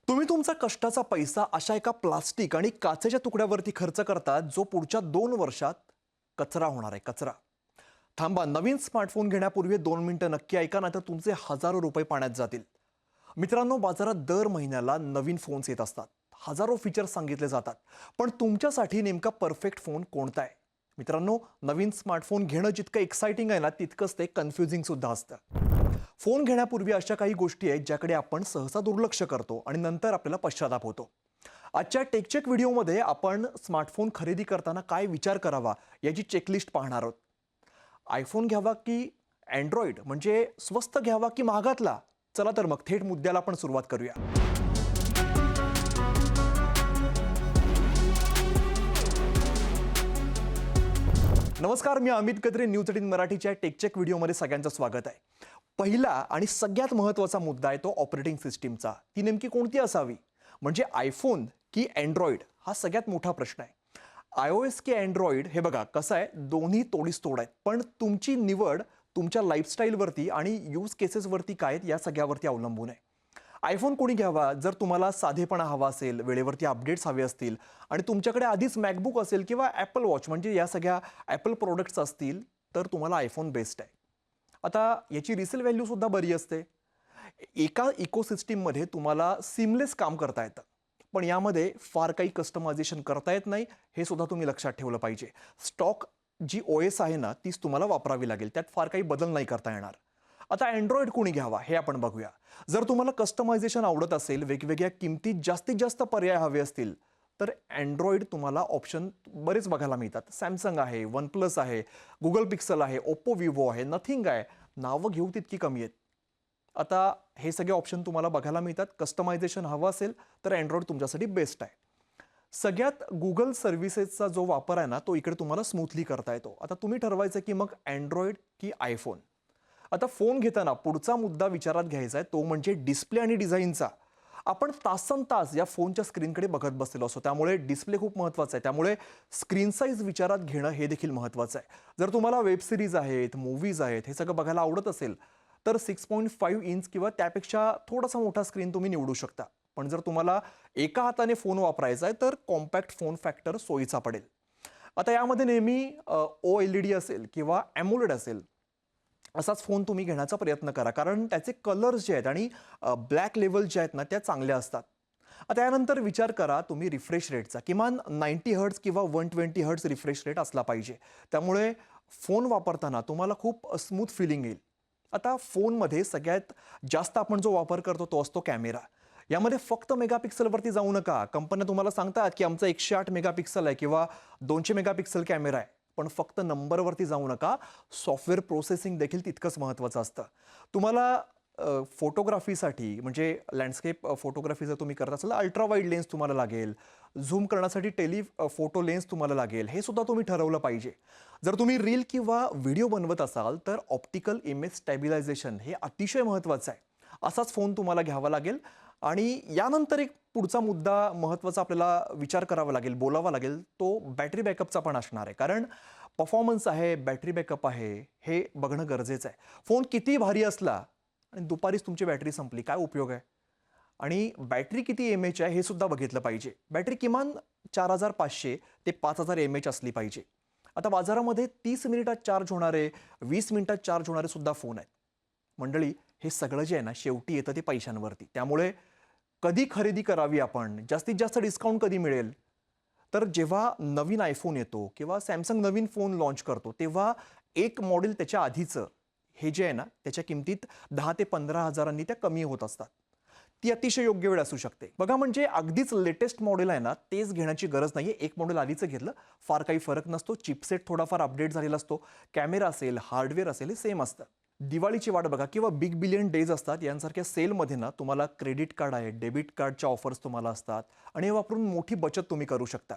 तुम्ही तुमचा कष्टाचा पैसा अशा एका प्लास्टिक आणि काचेच्या तुकड्यावरती खर्च करता जो पुढच्या 2 वर्षात कचरा होणार आहे. कचरा. थांबा, नवीन स्मार्टफोन घेण्यापूर्वी 2 मिनिटं नक्की ऐका, नाहीतर तुमचे हजारो रुपये पाण्यात जातील. मित्रांनो, बाजारात दर महिन्याला नवीन फोन्स येत असतात. हजारो फीचर्स सांगितले जातात. पण तुमच्यासाठी नेमका परफेक्ट फोन कोणता आहे? मित्रांनो, नवीन स्मार्टफोन घेणं जितकं एक्साइटिंग आहे ना, तितकंच ते कन्फ्युजिंग सुद्धा असतं. फोन घेण्यापूर्वी अशा काही गोष्टी आहेत ज्याकडे आपण सहसा दुर्लक्ष करतो आणि नंतर आपल्याला पश्चाताप होतो. आजच्या टेकचेक व्हिडिओमध्ये आपण स्मार्टफोन खरेदी करताना काय विचार करावा याची चेकलिस्ट पाहणार आहोत. आयफोन घ्यावा की अँड्रॉइड, म्हणजे स्वस्त घ्यावा की महागातला? चला तर मग थेट मुद्द्याला आपण सुरुवात करूया. नमस्कार, मी अमित कत्रे. न्यूज 18 मराठीच्या टेकचेक व्हिडिओमध्ये सगळ्यांचं स्वागत आहे. पहिला आणि सगळ्यात महत्त्वाचा मुद्दा आहे तो ऑपरेटिंग सिस्टीमचा. ती नेमकी कोणती असावी? म्हणजे आयफोन की अँड्रॉइड, हा सगळ्यात मोठा प्रश्न आहे. iOS की अँड्रॉइड, हे बघा कसं आहे, दोन्ही तोडीस तोड आहेत. पण तुमची निवड तुमच्या लाईफस्टाईलवरती आणि यूज केसेसवरती काय आहेत या सगळ्यावरती अवलंबून आहे. आयफोन कोणी घ्यावा? जर तुम्हाला साधेपणा हवा असेल, वेळेवरती अपडेट्स हवे असतील आणि तुमच्याकडे आधीच मॅकबुक असेल किंवा ॲपल वॉच, म्हणजे या सगळ्या ॲपल प्रोडक्ट्स असतील, तर तुम्हाला आयफोन बेस्ट आहे. आता याची रिसेल व्हॅल्यूसुद्धा बरी असते. एका इकोसिस्टीममध्ये तुम्हाला सिमलेस काम करता येतं. पण यामध्ये फार काही कस्टमायझेशन करता येत नाही, हे सुद्धा तुम्ही लक्षात ठेवलं पाहिजे. स्टॉक जी OS आहे ना, तीच तुम्हाला वापरावी लागेल. त्यात फार काही बदल नाही करता येणार. आता अँड्रॉइड कोणी घ्यावा हे आपण बघूया. जर तुम्हाला कस्टमायझेशन आवडत असेल, वेगवेगळ्या किमतीत जास्तीत जास्त पर्याय हवे असतील, तर अँड्रॉइड तुम्हाला ऑप्शन बरेच बघायला मिळतात. सॅमसंग आहे, OnePlus आहे, गुगल पिक्सल आहे, ओप्पो, विवो आहे, नथिंग आहे. नावं घेऊ तितकी कमी आहेत. आता हे सगळे ऑप्शन तुम्हाला बघायला मिळतात. कस्टमायझेशन हवं असेल तर अँड्रॉइड तुमच्यासाठी बेस्ट आहे. सगळ्यात गुगल सर्व्हिसेसचा जो वापर आहे ना, तो इकडे तुम्हाला स्मूथली करता येतो. आता तुम्ही ठरवायचं की मग अँड्रॉइड की आयफोन. आता फोन घेताना पुढचा मुद्दा विचारात घ्यायचा आहे, तो म्हणजे डिस्प्ले आणि डिझाईनचा. आपण तासनतास या फोनच्या स्क्रीनकडे बघत बसलेलो असतो, त्यामुळे डिस्प्ले खूप महत्त्वाचा आहे. त्यामुळे स्क्रीन साईज विचारात घेणं हे देखील महत्त्वाचं आहे. जर तुम्हाला वेब सिरीज आहेत, मूव्हीज आहेत, हे सगळं बघायला आवडत असेल, तर 6.5 इंच किंवा त्यापेक्षा थोडासा मोठा स्क्रीन तुम्ही निवडू शकता. पण जर तुम्हाला एका हाताने फोन वापरायचा आहे, तर कॉम्पॅक्ट फोन फॅक्टर सोयीचा पडेल. आता यामध्ये नेहमी OLED असेल किंवा AMOLED असेल असाच फोन तुम्ही घेण्याचा प्रयत्न करा, कारण त्याचे कलर्स जे आहेत आणि ब्लॅक लेवल जे आहेत ना, त्या चांगल्या असतात. आता यानंतर विचार करा तुम्ही रिफ्रेश रेटचा. किमान 90 हर्ट्ज किंवा 120 हर्ट्ज रिफ्रेश रेट असला पाहिजे. त्यामुळे फोन वापरताना तुम्हाला खूप स्मूथ फिलिंग येईल. आता फोनमध्ये सगळ्यात जास्त आपण जो वापर करतो तो असतो कॅमेरा. यामध्ये फक्त मेगापिक्सलवरती जाऊ नका. कंपन्या तुम्हाला सांगतात की आमचा 108 मेगापिक्सल आहे किंवा 200 मेगापिक्सल कॅमेरा आहे. पण फक्त नंबरवरती जाऊ नका. सॉफ्टवेअर प्रोसेसिंग देखील तितकंच महत्त्वाचं असतं. तुम्हाला फोटोग्राफीसाठी, म्हणजे लँडस्केप फोटोग्राफी जर तुम्ही करत असाल, अल्ट्रा वाईड लेन्स तुम्हाला लागेल. झूम करण्यासाठी फोटो लेन्स तुम्हाला लागेल. हे सुद्धा तुम्ही ठरवलं पाहिजे. जर तुम्ही रील किंवा व्हिडिओ बनवत असाल, तर ऑप्टिकल इमेज स्टॅबिलायझेशन हे अतिशय महत्त्वाचं आहे. असाच फोन तुम्हाला घ्यावा लागेल. आणि यानंतर एक पुढचा मुद्दा महत्त्वाचा आपल्याला विचार करावा लागेल, बोलावा लागेल, तो बॅटरी बॅकअपचा पण असणार आहे. कारण परफॉर्मन्स आहे, बॅटरी बॅकअप आहे, हे बघणं गरजेचं आहे. फोन किती भारी असला आणि दुपारीच तुमची बॅटरी संपली, काय उपयोग आहे? आणि बॅटरी किती mAh आहे हे सुद्धा बघितलं पाहिजे. बॅटरी किमान 4500 ते 5000 mAh असली पाहिजे. आता बाजारामध्ये 30 मिनिटात चार्ज होणारे, 20 मिनिटात चार्ज होणारे सुद्धा फोन आहेत. मंडळी, हे सगळं जे आहे ना, शेवटी येतं ते पैशांवरती. त्यामुळे कधी खरेदी करावी आपण, जास्तीत जास्त डिस्काउंट कधी मिळेल, तर जेव्हा नवीन आयफोन येतो किंवा सॅमसंग नवीन फोन लॉन्च करतो, तेव्हा एक मॉडेल त्याच्या आधीचं हे जे आहे ना, त्याच्या किमतीत 10 ते 15 हजारांनी त्या कमी होत असतात. ती अतिशय योग्य वेळ असू शकते. बघा, म्हणजे अगदीच लेटेस्ट मॉडेल आहे ना, तेच घेण्याची गरज नाही आहे. एक मॉडेल आधीचं घेतलं, फार काही फरक नसतो. चिपसेट थोडाफार अपडेट झालेला असतो. कॅमेरा असेल, हार्डवेअर असेल, हे सेम असतं. दिवाळीची वाट बघा किंवा बिग बिलियन डेज असतात, यांसारख्या सेलमध्ये ना तुम्हाला क्रेडिट कार्ड आहे, डेबिट कार्डच्या ऑफर्स तुम्हाला असतात आणि हे वापरून मोठी बचत तुम्ही करू शकता.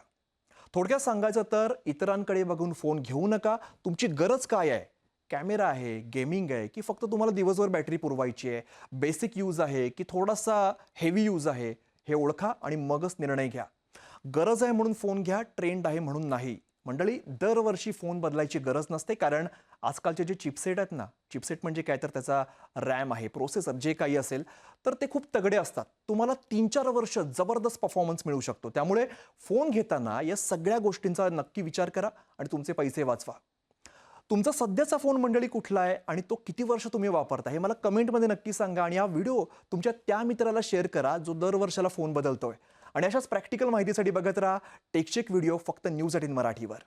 थोडक्यात सांगायचं तर इतरांकडे बघून फोन घेऊ नका. तुमची गरज काय आहे? कॅमेरा आहे, गेमिंग आहे, की फक्त तुम्हाला दिवसभर बॅटरी पुरवायची आहे, बेसिक यूज आहे की थोडासा हेवी यूज आहे, हे ओळखा आणि मगच निर्णय घ्या. गरज आहे म्हणून फोन घ्या, ट्रेंड आहे म्हणून नाही. मंडळी, दरवर्षी फोन बदलायची गरज नसते, कारण आजकालचे जे चिपसेट आहेत ना, चिपसेट म्हणजे काय तर त्याचा रॅम आहे, प्रोसेसर जे काही असेल, तर ते खूप तगडे असतात. तुम्हाला 3-4 वर्ष जबरदस्त परफॉर्मन्स मिळू शकतो. त्यामुळे फोन घेताना या सगळ्या गोष्टींचा नक्की विचार करा आणि तुमचे पैसे वाचवा. तुमचा सध्याचा फोन मंडळी कुठला आहे आणि तो किती वर्ष तुम्ही वापरता हे मला कमेंटमध्ये नक्की सांगा आणि हा व्हिडिओ तुमच्या त्या मित्राला शेअर करा जो दरवर्षाला फोन बदलतोय. आणि अशाच प्रॅक्टिकल माहितीसाठी बघत राहा टेकचेक व्हिडिओ फक्त न्यूज 18 मराठीवर.